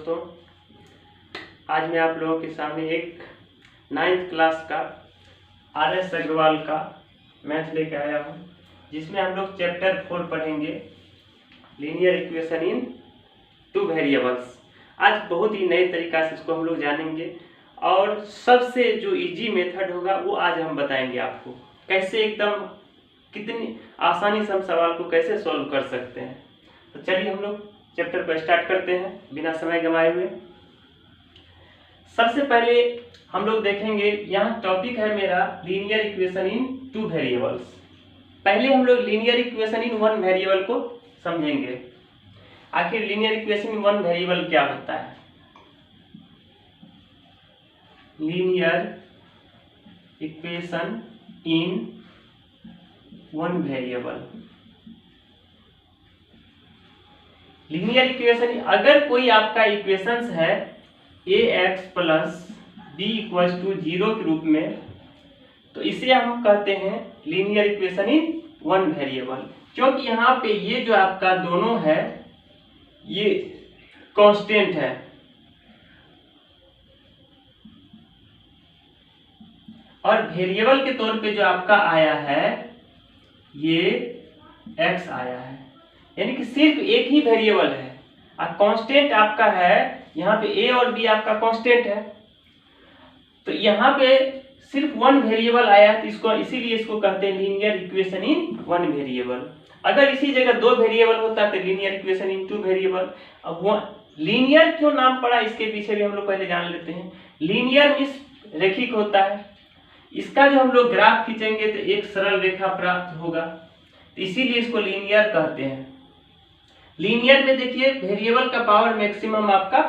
दोस्तों, आज मैं आप लोगों के सामने एक 9th क्लास का RS अग्रवाल का मैथ लेके आया हूँ, जिसमें हम लोग चैप्टर 4 पढ़ेंगे, लीनियर इक्वेशन इन 2 वेरिएबल्स। आज बहुत ही नए तरीका से इसको हम लोग जानेंगे और सबसे जो इजी मेथड होगा वो आज हम बताएंगे आपको, कैसे एकदम कितनी आसानी से हम सवाल को कैसे सॉल्व कर सकते हैं। तो चलिए हम लोग चैप्टर को स्टार्ट करते हैं बिना समय गंवाए हुए। सबसे पहले हम लोग देखेंगे, यहाँ टॉपिक है मेरा लीनियर इक्वेशन इन 2 वेरिएबल्स। पहले हम लोग लीनियर इक्वेशन इन 1 वेरिएबल को समझेंगे। आखिर लीनियर इक्वेशन इन 1 वेरिएबल क्या होता है। Linear equation in 1 variable, linear equation अगर कोई आपका इक्वेशंस है ax plus b equals two 0 के रूप में, तो इसे हम कहते हैं लीनियर इक्वेशन इन 1 वेरिएबल, क्योंकि यहाँ पे ये जो आपका दोनों है ये कांस्टेंट है और वेरिएबल के तौर पे जो आपका आया है ये x आया है, यानी कि सिर्फ एक ही वेरिएबल है और कांस्टेंट आपका है यहाँ पे a और b आपका कांस्टेंट है। तो यहाँ पे सिर्फ 1 वेरिएबल आया है, तो इसको इसीलिए इसको कहते हैं लीनियर इक्वेशन इन 1 वेरिएबल। अगर इसी जगह 2 वेरिएबल होता तो लीनियर इक्वेशन इन 2 वेरिएबल। अब वो लीनियर क्यों नाम पड़ा इसके पीछे भी हम लोग पहले जान लेते हैं। लीनियर इस रेखिक होता है, इसका जो हम लोग ग्राफ खींचेंगे तो एक सरल रेखा प्राप्त होगा, तो इसीलिए इसको लीनियर कहते हैं। लीनियर में देखिए वेरिएबल का पावर मैक्सिमम आपका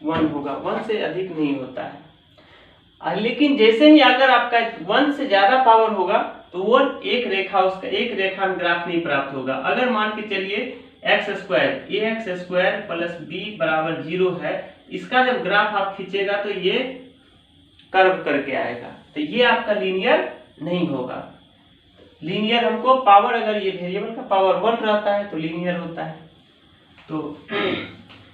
1 होगा, 1 से अधिक नहीं होता है। लेकिन जैसे ही अगर आपका 1 से ज्यादा पावर होगा तो वो एक रेखा में ग्राफ नहीं प्राप्त होगा। अगर मान के चलिए ax स्क्वायर प्लस b बराबर 0 है, इसका जब ग्राफ आप खींचेगा तो ये कर्व करके आएगा, तो ये आपका लीनियर नहीं होगा। लीनियर हमको पावर, अगर ये वेरिएबल का पावर 1 रहता है तो लीनियर होता है। तो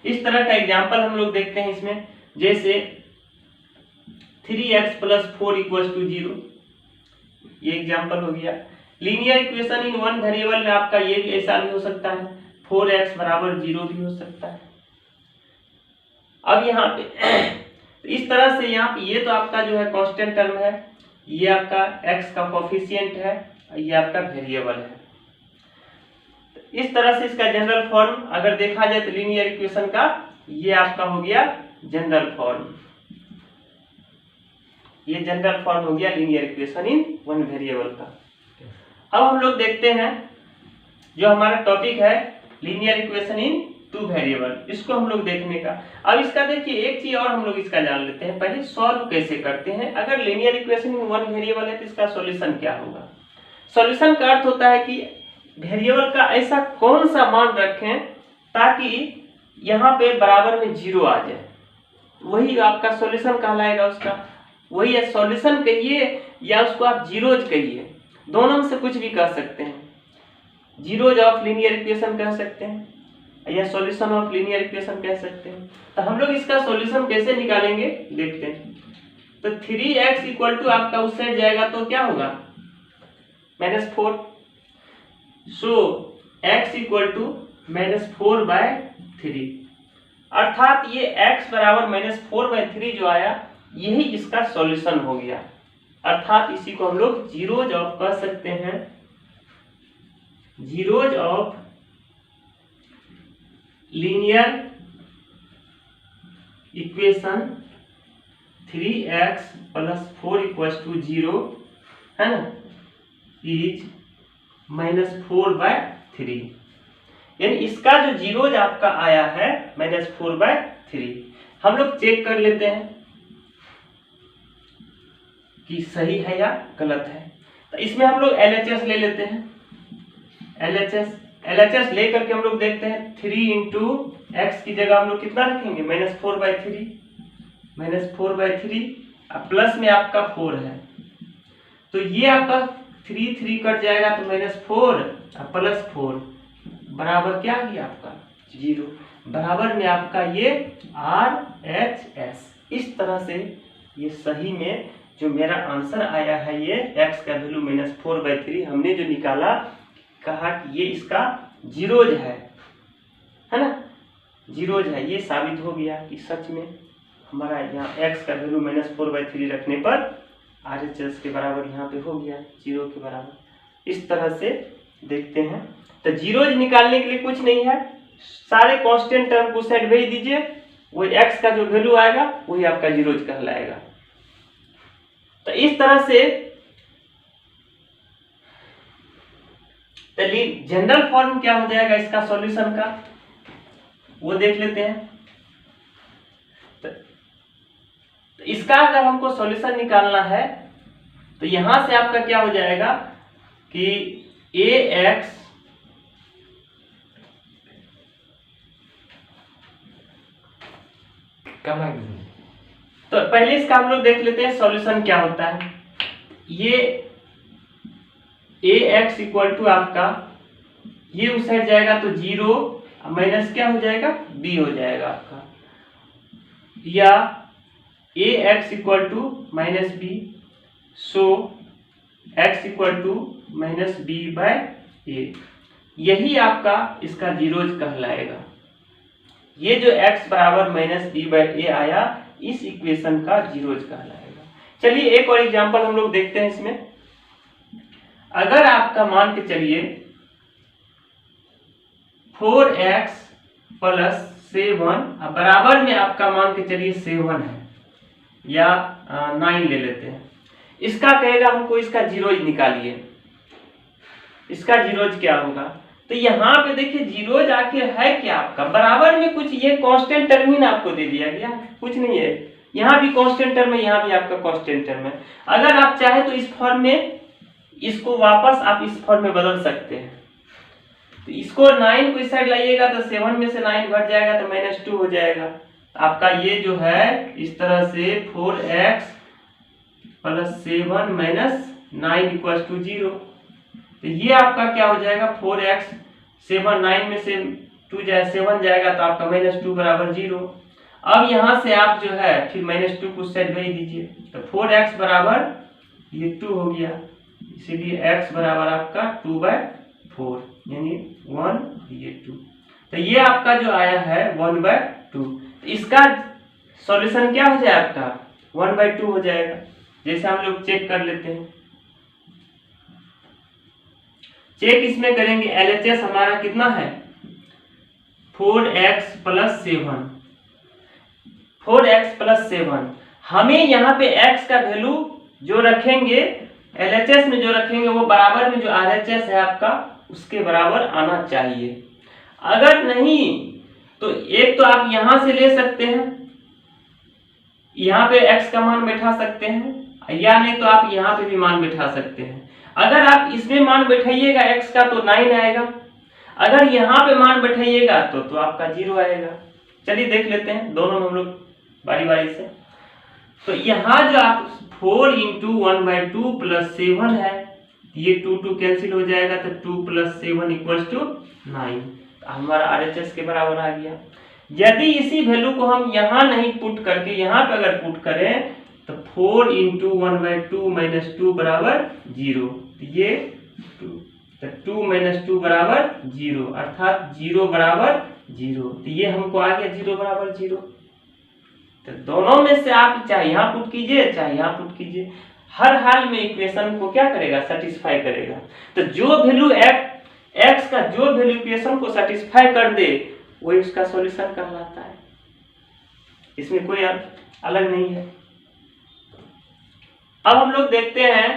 इस तरह का एग्जांपल हम लोग देखते हैं इसमें, जैसे 3x प्लस 4 इक्वल्स टू 0, ये एग्जांपल हो गया। लीनियर इक्वेशन इन 1 वेरिएबल में आपका ये भी ऐसा भी हो सकता है, 4x बराबर 0 भी हो सकता है। अब यहाँ पे इस तरह से यहाँ पे ये तो आपका जो है कांस्टेंट टर्म है, ये आपका x का कोफिशिएंट है, ये आपका वेरिएबल है। इस तरह से इसका जनरल फॉर्म अगर देखा जाए तो लीनियर इक्वेशन का ये आपका हो गया जनरल फॉर्म, ये जनरल फॉर्म हो गया लीनियर इक्वेशन इन 1 वेरिएबल का। अब हम लोग देखते हैं जो हमारा टॉपिक है लीनियर इक्वेशन इन 2 वेरिएबल, इसको हम लोग देखने का। अब इसका देखिए एक चीज और हम लोग इसका जान लेते हैं, पहले सॉल्व कैसे करते हैं। अगर लीनियर इक्वेशन इन 1 वेरिएबल है तो इसका सॉल्यूशन क्या होगा। सॉल्यूशन का अर्थ होता है कि वेरिएबल का ऐसा कौन सा मान रखें ताकि यहाँ पे बराबर में 0 आ जाए, वही आपका सॉल्यूशन कहलाएगा। उसका वही है सॉल्यूशन कहिए या उसको आप जीरोज कहिए, दोनों में से कुछ भी कह सकते हैं। जीरोज ऑफ लीनियर इक्वेशन कह सकते हैं या सॉल्यूशन ऑफ लीनियर इक्वेशन कह सकते हैं। तो हम लोग इसका सॉल्यूशन कैसे निकालेंगे देखते हैं। तो 3x इक्वल टू आपका उस साइड जाएगा तो क्या होगा -4, सो x इक्वल टू -4/3, अर्थात ये x बराबर -4/3 जो आया यही इसका सॉल्यूशन हो गया। अर्थात इसी को हम लोग जीरोज ऑफ कह सकते हैं, zeros of linear equation 3x plus 4 equals two 0 है ना, इज -4/3, यानी इसका जो जीरोज आपका आया है -4/3। हम लोग चेक कर लेते हैं कि सही है या गलत है। तो इसमें हम लोग LHS ले लेते हैं। LHS ले करके हम लोग देखते हैं 3 इंटू एक्स की जगह हम लोग कितना रखेंगे -4/3, प्लस में आपका 4 है, तो ये आपका 3 कट जाएगा तो -4 प्लस 4 बराबर क्या आ गया आपका 0। बराबर में आपका ये RHS। इस तरह से ये सही में जो मेरा आंसर आया है ये x का वैल्यू -4/3 हमने जो निकाला, कहा कि ये इसका जीरोज है ना, जीरोज है। ये साबित हो गया कि सच में हमारा यहाँ x का वैल्यू -4/3 रखने पर RHS के बराबर यहाँ पे हो गया, 0 के बराबर। इस तरह से देखते हैं। तो जीरोज निकालने के लिए कुछ नहीं है, सारे कांस्टेंट टर्म को साइड भेज दीजिए, वही x का जो वैल्यू आएगा वही आपका जीरोज कहलाएगा। तो इस तरह से जनरल फॉर्म क्या हो जाएगा इसका सॉल्यूशन का, वो देख लेते हैं। तो इसका अगर हमको सॉल्यूशन निकालना है तो यहां से आपका क्या हो जाएगा कि ax तो पहले इसका हम लोग देख लेते हैं सॉल्यूशन क्या होता है। ये ax इक्वल टू आपका ये उस साइड जाएगा तो 0 माइनस क्या हो जाएगा b हो जाएगा आपका, या ax equal to -b, so x equal to -b/a, यही आपका इसका जीरोज कहलाएगा। ये जो x बराबर -b/a आया इस इक्वेशन का जीरोज कहलाएगा। चलिए एक और एग्जांपल हम लोग देखते हैं इसमें। अगर आपका मान के चलिए 4x + 7 बराबर में आपका मान के चलिए 7 है या 9 ले लेते हैं, इसका कहेगा हमको इसका जीरोज निकालिए, इसका जीरोज क्या होगा। तो यहाँ पे देखिए जीरोज आखिर है क्या आपका, बराबर में कुछ ये कांस्टेंट टर्म ही आपको दे दिया गया, कुछ नहीं है। यहाँ भी कांस्टेंट टर्म है, यहाँ भी आपका कांस्टेंट टर्म है। अगर आप चाहे तो इस फॉर्म में इसको वापस आप इस फॉर्म में बदल सकते हैं। तो इसको 9 को इस साइड लाइएगा तो 7 में से 9 घट जाएगा तो -2 हो जाएगा। आपका ये जो है इस तरह से 4x + 7 - 9 = 0। तो ये आपका क्या हो जाएगा 4x 7 9 में से 2 जाए 7 जाएगा तो आपका -2 = 0। अब यहाँ से आप जो है फिर -2 को साइड भेज दीजिए तो 4x बराबर ये 2 हो गया, इसीलिए x बराबर आपका 2/4 यानी 1 ये 2। तो ये आपका जो आया है 1/2। तो इसका सॉल्यूशन क्या हो जाए आपका 1/2 हो जाएगा। जैसे हम लोग चेक कर लेते हैं, चेक इसमें करेंगे। LHS हमारा कितना है 4x + 7, 4x + 7। हमें यहाँ पे x का वैल्यू जो रखेंगे LHS में जो रखेंगे वो बराबर में जो RHS है आपका उसके बराबर आना चाहिए। अगर नहीं तो एक तो आप यहां से ले सकते हैं, यहाँ पे x का मान बैठा सकते हैं, या नहीं तो आप यहाँ पे भी मान बैठा सकते हैं। अगर आप इसमें मान बैठाइएगा x का तो 9 आएगा, अगर यहाँ पे मान बैठाइएगा तो आपका 0 आएगा। चलिए देख लेते हैं दोनों में हम लोग बारी बारी से। तो यहाँ जो आप 4 × 1/2 + 7 है, ये 2 कैंसिल हो जाएगा तो 2 + 7 = 9। हमारा RHS के बराबर आ गया। यदि इसी वैल्यू को हम यहाँ नहीं पुट करके यहाँ पे अगर पुट करें तो 4 × 1/2 - 2 = 0, ये 2 तो 2 - 2 = 0, अर्थात 0 = 0। तो ये हमको आ गया 0 = 0। तो दोनों में से आप चाहे यहाँ पुट कीजिए चाहे यहाँ पुट कीजिए, हर हाल में इक्वेशन को क्या करेगा सेटिस्फाई करेगा। तो जो वैल्यू x का जो वैल्यू इक्वेशन को सेटिस्फाई कर दे वही उसका सॉल्यूशन कहलाता है, इसमें कोई अलग नहीं है। अब हम लोग देखते हैं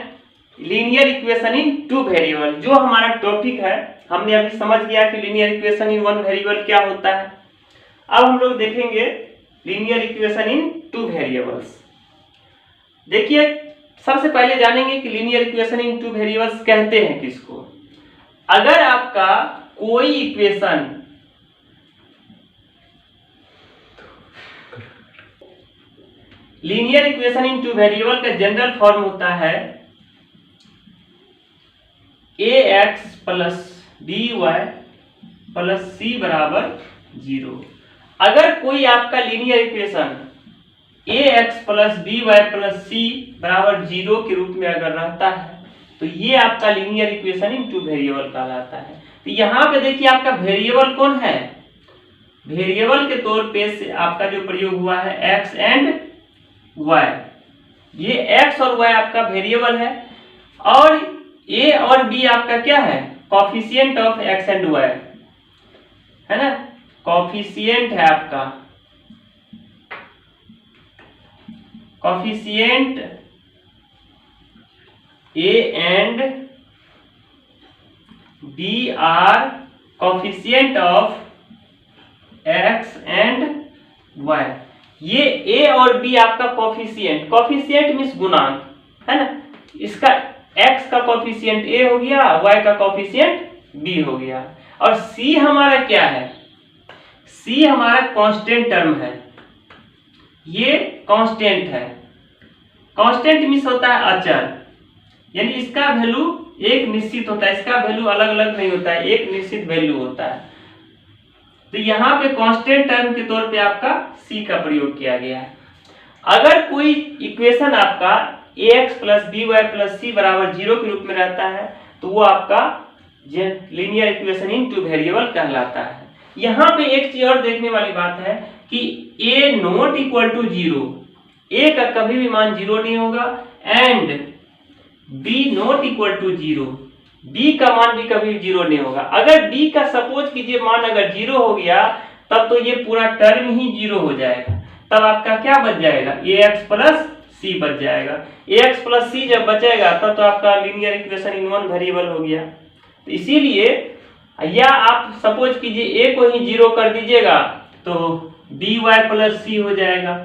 लीनियर इक्वेशन इन 2 वेरिएबल, जो हमारा टॉपिक है। हमने अभी समझ गया कि लीनियर इक्वेशन इन 1 वेरिएबल क्या होता है। अब हम लोग देखेंगे लीनियर इक्वेशन इन 2 वेरिएबल्स। देखिए सबसे पहले जानेंगे कि लीनियर इक्वेशन इन 2 वेरिएबल्स कहते हैं किसको। अगर आपका कोई इक्वेशन लीनियर इक्वेशन इन 2 वेरिएबल का जनरल फॉर्म होता है ax + by + c = 0। अगर कोई आपका linear equation ax plus B Y plus C बराबर 0 के रूप में अगर रहता है तो ये आपका लीनियर इक्वेशन इन टू वेरिएबल कहलाता है। तो यहाँ पे देखिए आपका वेरिएबल कौन है, वेरिएबल के तौर पे से आपका जो प्रयोग हुआ है x एंड y, ये x और y आपका वेरिएबल है और a और b आपका क्या है, coefficient of x and y है ना, कोफिशिएंट है आपका, coefficient a and b are coefficient of x and y। ये a और b आपका कोफिशिएंट, कोफिशिएंट मींस गुणांक है ना, इसका x का कोफिशिएंट a हो गया, y का कोफिशिएंट b हो गया। और c हमारा क्या है, c हमारा कांस्टेंट टर्म है, ये कांस्टेंट है, कांस्टेंट मींस होता है अचर, यानी इसका वैल्यू एक निश्चित होता है, इसका वैल्यू अलग अलग नहीं होता है, एक निश्चित वैल्यू होता है। तो यहाँ पे कांस्टेंट टर्म के तौर पे आपका c का प्रयोग किया गया है। अगर कोई इक्वेशन आपका ax plus B Y plus C बराबर 0 के रूप में रहता है तो वो आपका लीनियर इक्वेशन इन टू वेरिएबल कहलाता है। यहाँ पे एक चीज और देखने वाली बात है कि a not equal to 0, a का कभी भी मान 0 नहीं होगा and b not equal to 0, b का मान भी कभी 0 नहीं होगा। अगर b का सपोज कीजिए मान अगर 0 हो गया तब तो ये पूरा टर्म ही 0 हो जाएगा, तब आपका क्या बच जाएगा, ax प्लस c बच जाएगा। ax प्लस c जब बचेगा तब तो आपका linear equation in one variable हो गया। तो इसीलिए या आप सपोज कीजिए a को ही 0 कर दीजिएगा तो by प्लस c हो जाएगा।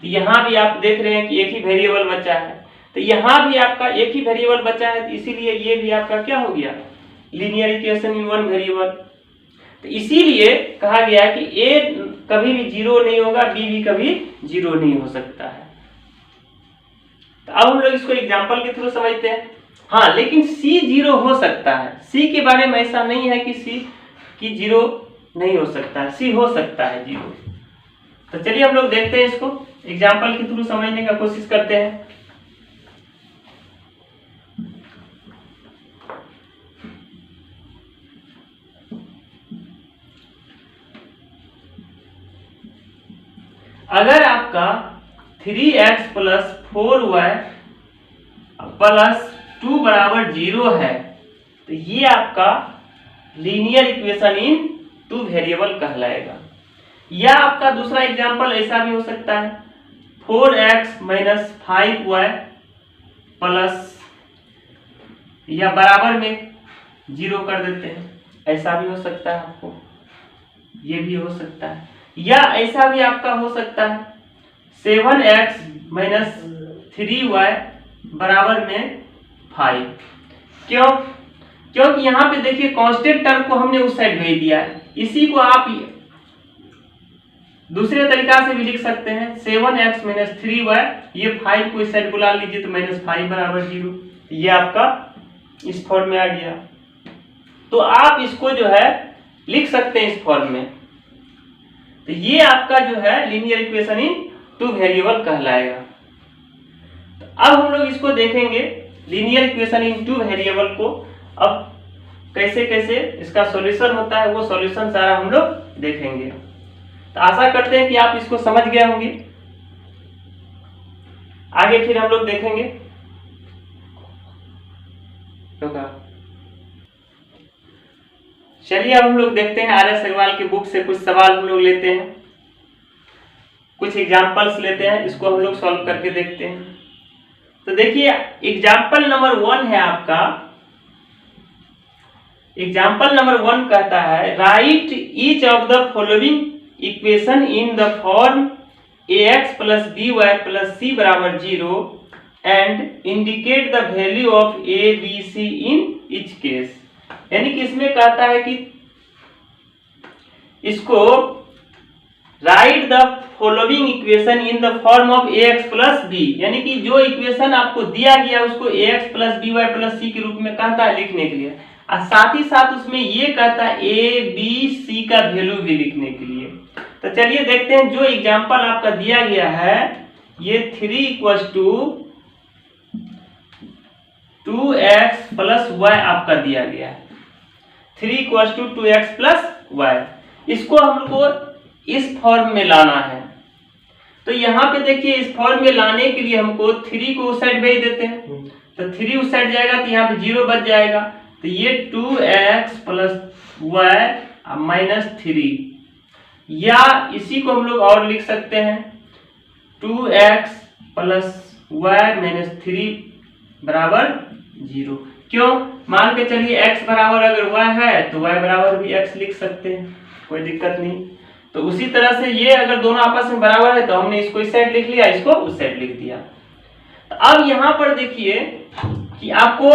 तो यहाँ भी आप देख रहे हैं कि एक ही वेरिएबल बचा है, तो यहाँ भी आपका एक ही वेरिएबल बचा है, तो इसीलिए ये भी आपका क्या हो गया, linear equation in one variable. तो इसीलिए कहा गया है कि a कभी भी 0 नहीं होगा, b भी कभी 0 नहीं हो सकता है। तो अब हम लोग इसको एग्जांपल के थ्रू समझते हैं। हाँ, लेकिन c 0 हो सकता है, c के बारे में ऐसा नहीं है कि c की 0 नहीं हो सकता है, c हो सकता है 0। तो चलिए हम लोग देखते हैं, इसको एग्जांपल के थ्रू समझने का कोशिश करते हैं। अगर आपका 3x प्लस 4y प्लस 2 बराबर 0 है तो ये आपका लीनियर इक्वेशन इन टू वेरिएबल कहलाएगा। या आपका दूसरा एग्जांपल ऐसा भी हो सकता है 4x माइनस 5y प्लस या बराबर में 0 कर देते हैं, ऐसा भी हो सकता है आपको, ये भी हो सकता है। या ऐसा भी आपका हो सकता है 7x माइनस 3y बराबर में 5। क्यों, क्योंकि यहाँ पे देखिए कांस्टेंट टर्म को हमने उस साइड भेज दिया है। इसी को आप दूसरे तरीका से भी लिख सकते हैं 7x माइनस 3y, ये 5 को इस साइड बुला लीजिए तो माइनस 5 बराबर 0, ये आपका इस फॉर्म में आ गया। तो आप इसको जो है लिख सकते हैं इस फॉर्म में। तो ये आपका जो है लीनियर इक्वेशन इन टू वेरिएबल कहलाएगा। तो अब हम लोग इसको देखेंगे लीनियर इक्वेशन इन टू वेरिएबल को, अब कैसे कैसे इसका सॉल्यूशन होता है वो सॉल्यूशन सारा हम लोग देखेंगे। तो आशा करते हैं कि आप इसको समझ गए होंगे। आगे फिर हम लोग देखेंगे। तो चलिए अब हम लोग देखते हैं आर एस अग्रवाल की बुक से कुछ सवाल हम लोग लेते हैं, कुछ एग्जांपल्स लेते हैं, इसको हम लोग सॉल्व करके देखते हैं। तो देखिए एग्जांपल नंबर 1 है आपका, एग्जांपल नंबर 1 कहता है write each of the following equation in the form ax plus B Y plus C बराबर 0 and indicate the value of a b c in each case. यानी कि इसमें कहता है कि इसको write the following equation in the form of ax plus b, यानी कि जो इक्वेशन आपको दिया गया उसको ax plus B Y plus C के रूप में कहता है लिखने के लिए, और साथ ही साथ उसमें ये कहता है a b c का वैल्यू भी लिखने के लिए। तो चलिए देखते हैं जो एग्जाम्पल आपका दिया गया है, ये 3 = 2x + y आपका दिया गया है। 3 = 2x + y, इसको हमको इस फॉर्म में लाना है। तो यहाँ पे देखिए इस फॉर्म में लाने के लिए हमको 3 को उस साइड भेज देते हैं, तो 3 उस साइड जाएगा तो यहाँ पे 0 बच जाएगा। तो ये 2x + y - 3, या इसी को हम लोग और लिख सकते हैं 2x + y - 3 = 0। क्यों? मान के चलिए x बराबर अगर y है तो y बराबर भी x लिख सकते हैं, कोई दिक्कत नहीं। तो उसी तरह से ये अगर दोनों आपस में बराबर है तो हमने इसको इस साइड लिख लिया, इसको उस साइड लिख दिया। तो अब यहाँ पर देखिए कि आपको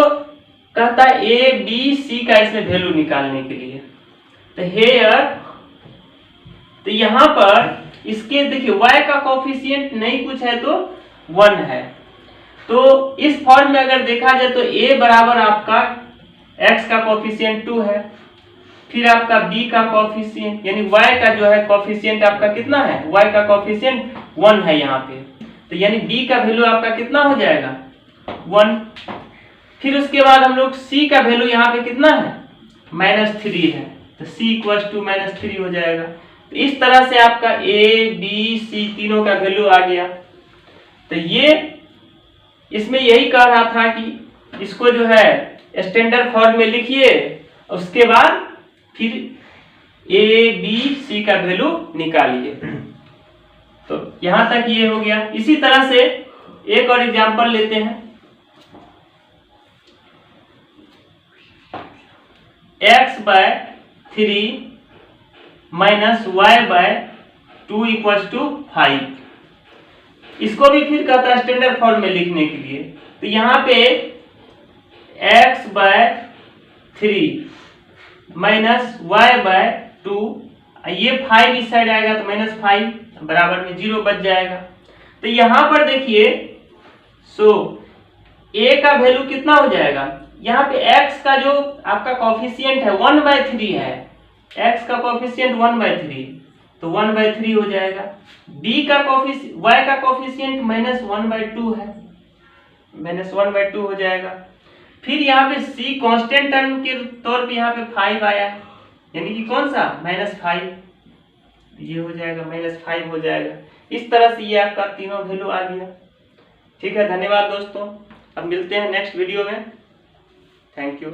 कहता है a b c का इसमें वैल्यू निकालने के लिए। तो हेयर, तो यहाँ पर इसके देखिए y का कोफिशिएंट नहीं कुछ है तो 1 है। तो इस फॉर्म में अगर देखा जाए तो a बराबर आपका x का कोफिशिएंट 2 है, फिर आपका b का कोफिशिएंट यानी y का जो है कोफिशिएंट आपका कितना है, y का कोफिशिएंट 1 है यहाँ पे। तो यानी b का वैल्यू आपका कितना हो जाएगा, 1। फिर उसके बाद हम लोग c का वैल्यू यहाँ पे कितना है, -3 है, तो c = -3 हो जाएगा। तो इस तरह से आपका a b c तीनों का वैल्यू आ गया। तो ये इसमें यही कह रहा था कि इसको जो है स्टैंडर्ड फॉर्म में लिखिए, उसके बाद फिर a b c का वैल्यू निकालिए। तो यहां तक ये हो गया। इसी तरह से एक और एग्जांपल लेते हैं। x/3 - y/2 = 5। इसको भी फिर कहता है स्टैंडर्ड फॉर्म में लिखने के लिए। तो यहाँ पे x/3 - y/2, ये 5 इस साइड आएगा तो -5 बराबर में 0 बच जाएगा। तो यहाँ पर देखिए a का वैल्यू कितना हो जाएगा, यहाँ पे x का जो आपका कोफिशिएंट है 1/3 है, x का कोफिशिएंट 1/3, तो 1/3 हो जाएगा। b का कोफिशिएंट, y का कोफिशिएंट -1/2 है, -1/2 हो जाएगा। फिर यहाँ पे c कांस्टेंट टर्म के तौर पे यहाँ पे 5 आया है, यानी कि कौन सा, -5, ये हो जाएगा, -5 हो जाएगा। इस तरह से ये आपका तीनों वैल्यू आ गया। ठीक है, धन्यवाद दोस्तों। अब मिलते हैं नेक्स्ट वीडियो में। Thank you.